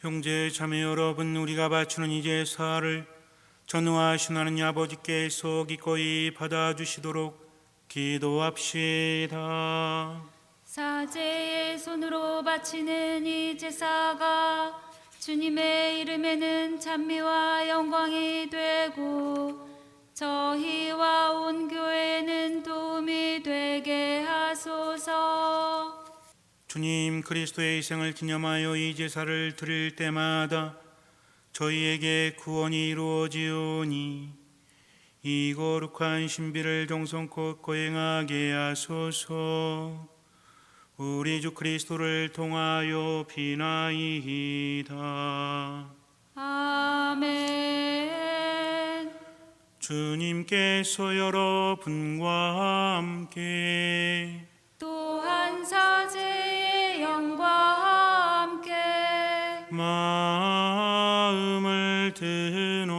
형제 자매 여러분, 우리가 바치는 이 제사를 전능하신 하나님 아버지께서 기꺼이 받아주시도록 기도합시다. 사제의 손으로 바치는 이 제사가 주님의 이름에는 찬미와 영광이 되고 저희와 온 교회는 도움이 되게 하소서. 주님, 그리스도의 희생을 기념하여 이 제사를 드릴 때마다 저희에게 구원이 이루어지오니 이 거룩한 신비를 정성껏 거행하게 하소서. 우리 주 그리스도를 통하여 비나이다. 아멘. 주님께서 여러분과 함께 또한 사제의 영과 함께 마음을 드높이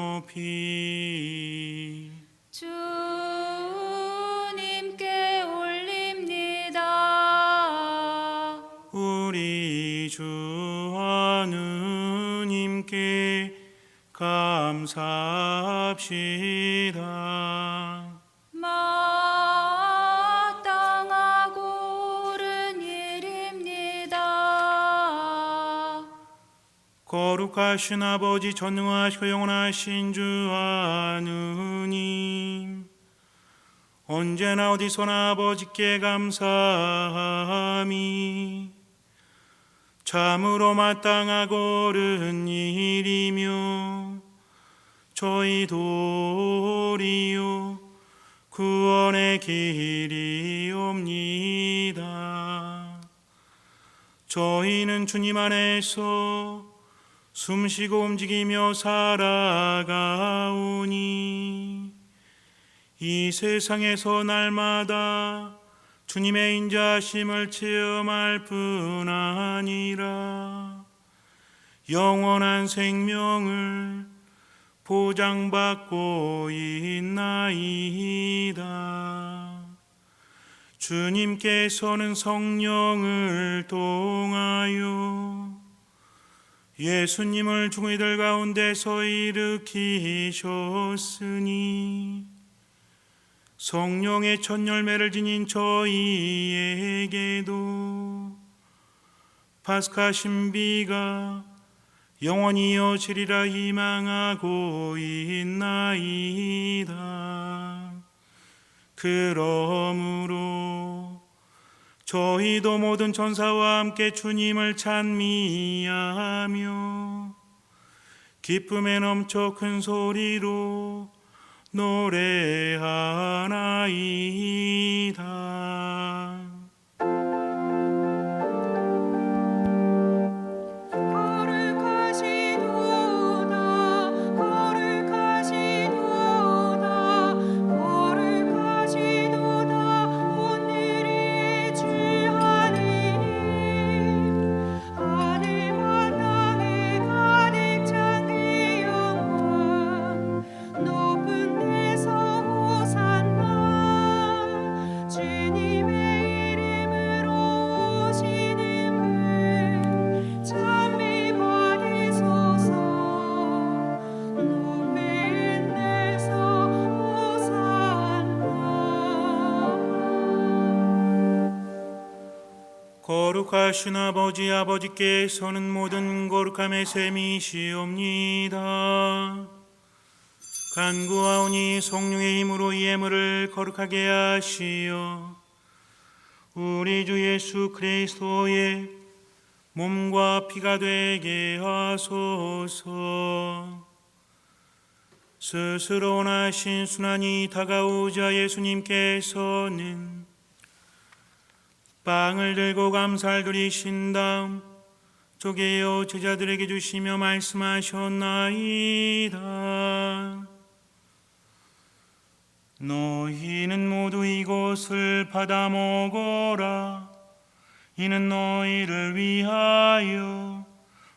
주님께 올립니다. 우리 주 하느님께 감사합시다. 마땅하고 옳은 일입니다. 거룩하신 아버지, 전능하시고 영원하신 주 하느님, 언제나 어디서나 아버지께 감사함이 참으로 마땅하고 옳은 일이며 저희 도리요 구원의 길이옵니다. 저희는 주님 안에서 숨쉬고 움직이며 살아가오니 이 세상에서 날마다 주님의 인자하심을 체험할 뿐 아니라 영원한 생명을 보장받고 있나이다. 주님께서는 성령을 통하여 예수님을 죽은 이들 가운데서 일으키셨으니 성령의 첫 열매를 지닌 저희에게도 파스카 신비가 영원히 이어지리라 희망하고 있나이다. 그러므로 저희도 모든 천사와 함께 주님을 찬미하며 기쁨에 넘쳐 큰 소리로 노래하나이다. 거룩하신 아버지, 아버지께서는 모든 거룩함의 셈이시옵니다. 간구하오니 성령의 힘으로 이 예물을 거룩하게 하시어 우리 주 예수 그리스도의 몸과 피가 되게 하소서. 스스로 원하신 순환이 다가오자 예수님께서는 빵을 들고 감사를 드리신 다음 쪼개어 제자들에게 주시며 말씀하셨나이다. 너희는 모두 이것을 받아 먹어라. 이는 너희를 위하여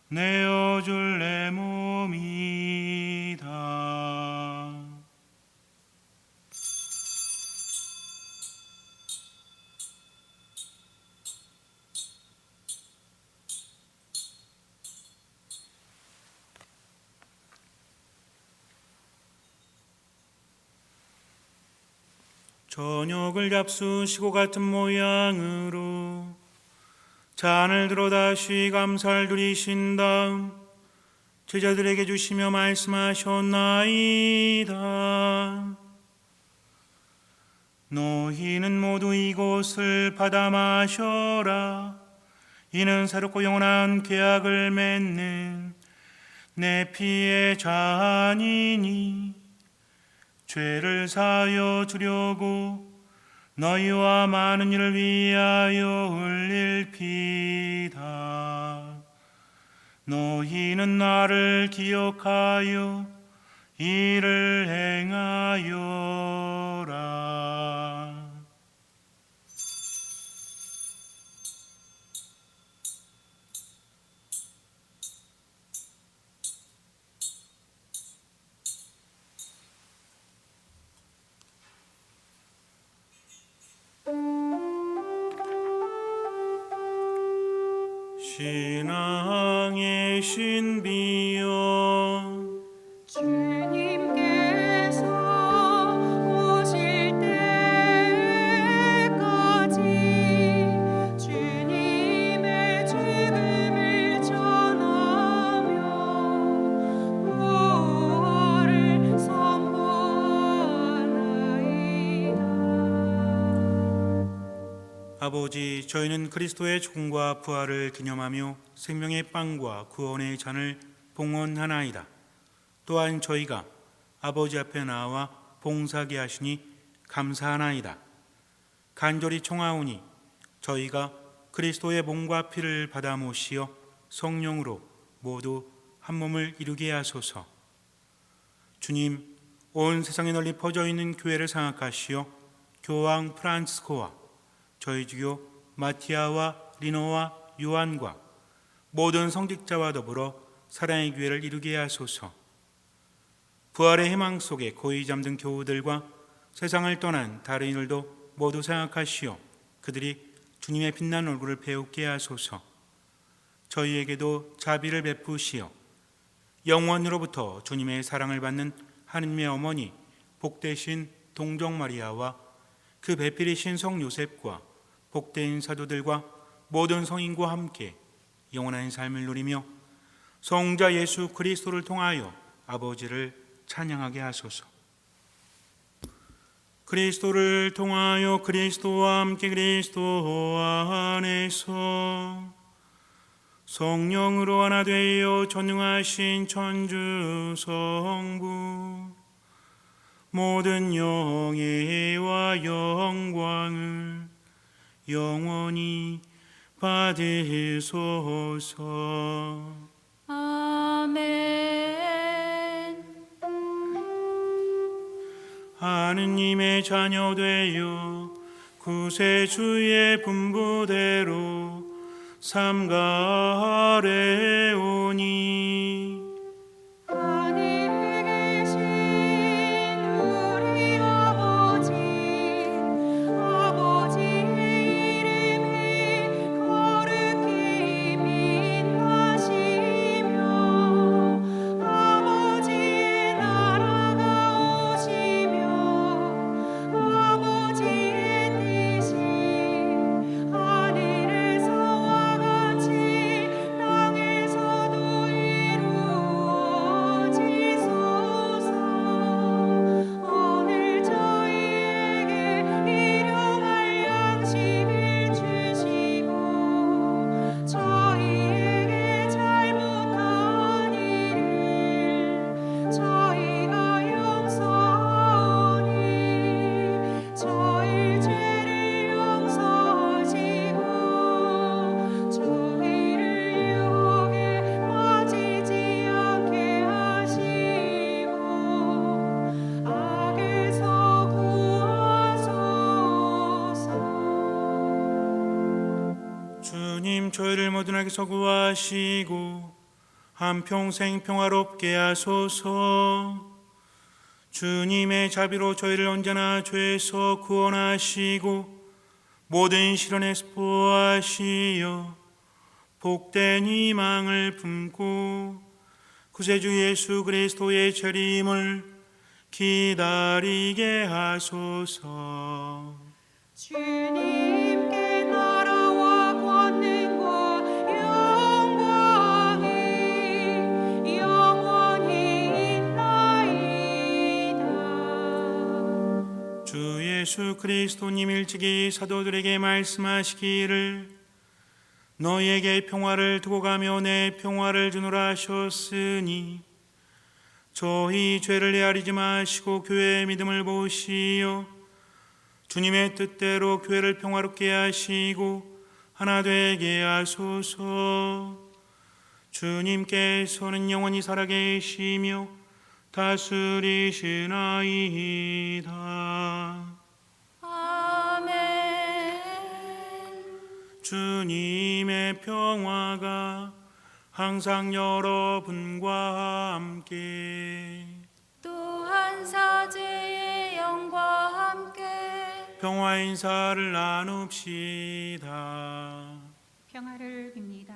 내어줄 내 몸이다. 저녁을 잡수시고 같은 모양으로 잔을 들어 다시 감사를 드리신 다음 제자들에게 주시며 말씀하셨나이다. 너희는 모두 이것을 받아 마셔라. 이는 새롭고 영원한 계약을 맺는 내 피의 잔이니 죄를 사하여 주려고 너희와 많은 이를 위하여 흘릴 피다. 너희는 나를 기억하여 이를 행하여라. 신앙의 신비여 주님께서 오실 때까지 주님의 죽음을 전하며 부활을 선포하나이다. 아버지, 저희는 그리스도의 죽음과 부활을 기념하며 생명의 빵과 구원의 잔을 봉헌하나이다. 또한 저희가 아버지 앞에 나와 봉사하게 하시니 감사하나이다. 간절히 청하오니 저희가 그리스도의 몸과 피를 받아 모시어 성령으로 모두 한 몸을 이루게 하소서. 주님, 온 세상에 널리 퍼져 있는 교회를 생각하시어 교황 프란치스코와 저희 주교 마티아와 리노와 요한과 모든 성직자와 더불어 사랑의 교회를 이루게 하소서. 부활의 희망 속에 고이 잠든 교우들과 세상을 떠난 다른 이들도 모두 생각하시어 그들이 주님의 빛난 얼굴을 배우게 하소서. 저희에게도 자비를 베푸시어 영원으로부터 주님의 사랑을 받는 하느님의 어머니 복되신 동정 마리아와 그 배필이신 성 요셉과 복된 사도들과 모든 성인과 함께 영원한 삶을 누리며 성자 예수 그리스도를 통하여 아버지를 찬양하게 하소서. 그리스도를 통하여 그리스도와 함께 그리스도 안에서 성령으로 하나 되어 전능하신 천주 성부 모든 영예와 영광을 영원히 받으소서. 아멘. 하느님의 자녀 되어 구세주의 분부대로 삼가하래오니 하늘에 계신 우리 아버지 이름이 거룩히 빛나시며 아버지의 나라가 오시며 아버지의 뜻이 하늘에서와 같이 땅에서도 이루어지소서. 오늘 저희에게 일용할 양식을 주시고 저희에게 잘못한 일을 저희가 용서하오니 저희 죄를 용서하시고 저희를 유혹에 빠지지 않게 하시고 악에서 구하소서. 주님, 저희를 모든 악에서 구하시고 한평생 평화롭게 하소서. 주님의 자비로 저희를 언제나 죄에서 구원하시고 모든 시련에서 보호하시어 복된 희망을 품고 구세주 예수 그리스도의 재림을 기다리게 하소서. 주님께 나라와 권능과 영광이 영원히 있나이다. 주 예수 그리스도님 일찍이 사도들에게 말씀하시기를 너희에게 평화를 두고 가며 내 평화를 주노라 하셨으니 저희 죄를 헤아리지 마시고 교회의 믿음을 보시어 주님의 뜻대로 교회를 평화롭게 하시고 하나 되게 하소서. 주님께서는 영원히 살아계시며 다스리시나이다. 아멘. 주님의 평화가 항상 여러분과 함께 또한 사제의 영과 함께 평화 인사를 나눕시다. 평화를 빕니다.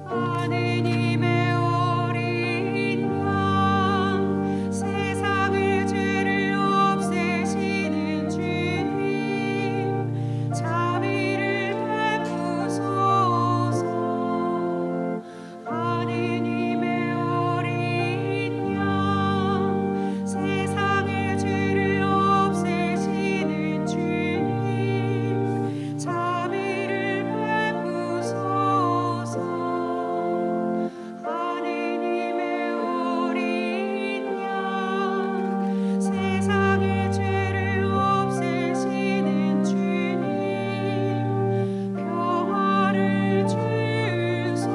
하느님의 어린 양, 세상의 죄를 없애시는 주님, 자비를 베푸소서. 하느님의 어린 양, 세상의 죄를 없애시는 주님, 자비를 베푸소서. 하느님의 어린 양, 세상의 죄를 없애시는 주님, 평화를 주소서.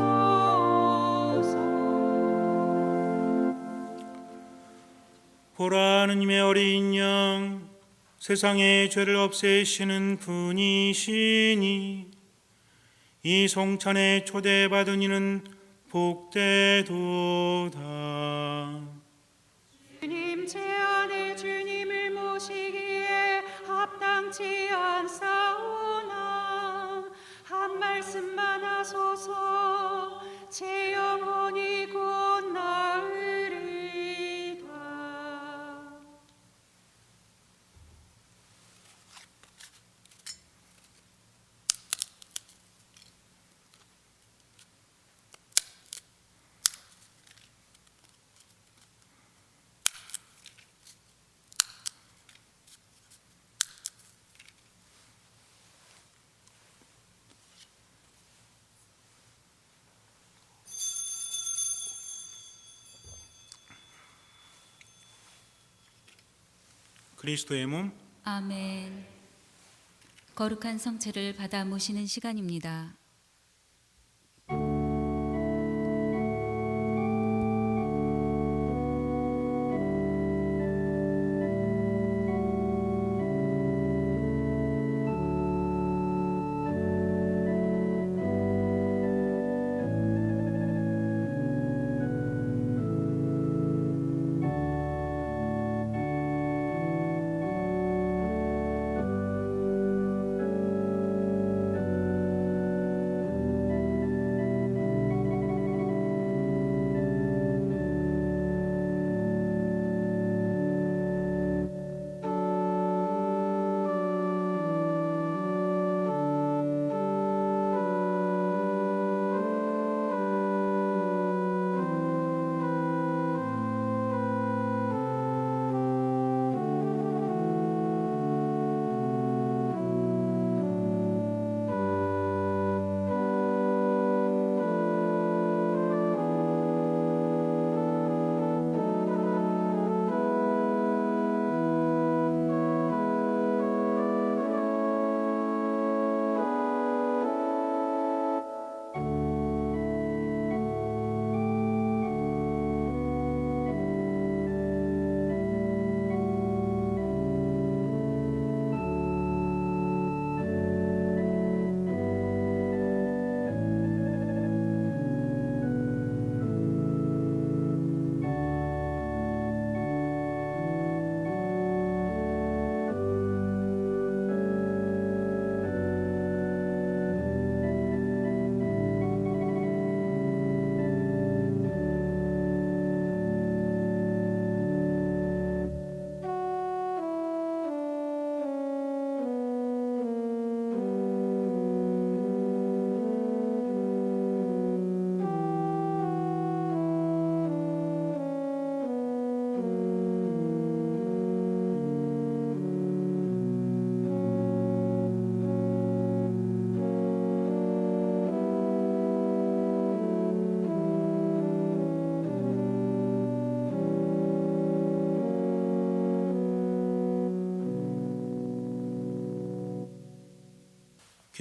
보라, 하느님의 어린 양, 세상의 죄를 없애시는 분이시니 이 성찬에 초대받은 이는 복되도다. 주님 제 안에 주님을 모시기에 합당치 않사오나 한 말씀만 하소서. 제 영혼이 곧 나으리다. 그리스도의 몸, 아멘. 거룩한 성체를 받아 모시는 시간입니다.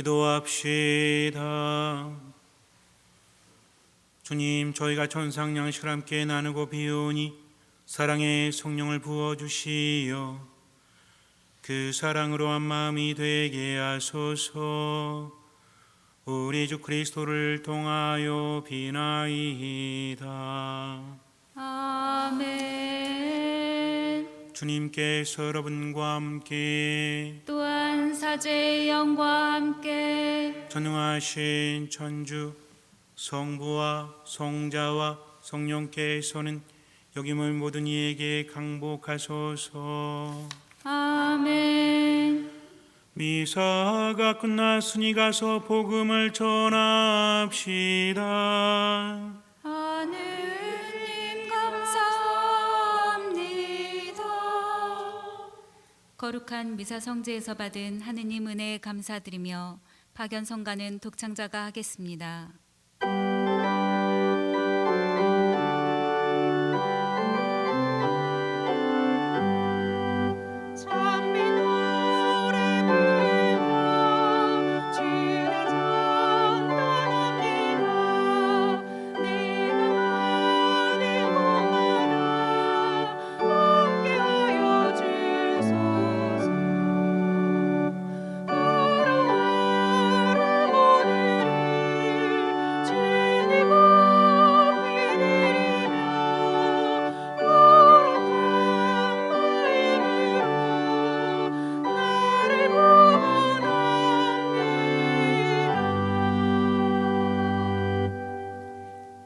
기도합시다. 주님, 저희가 전상 양식을 함께 나누고 비우니 사랑의 성령을 부어주시어 그 사랑으로 한 마음이 되게 하소서. 우리 주 그리스도를 통하여 비나이다. 아멘. 주님께서 여러분과 함께 또한 사제의 영과 함께 전능하신 천주 성부와 성자와 성령께서는 여김을 모든 이에게 강복하소서. 아멘. 미사가 끝났으니 가서 복음을 전합시다. 하느님 감사합니다. 거룩한 미사 성제에서 받은 하느님 은혜에 감사드리며 박연성가는 독창자가 하겠습니다.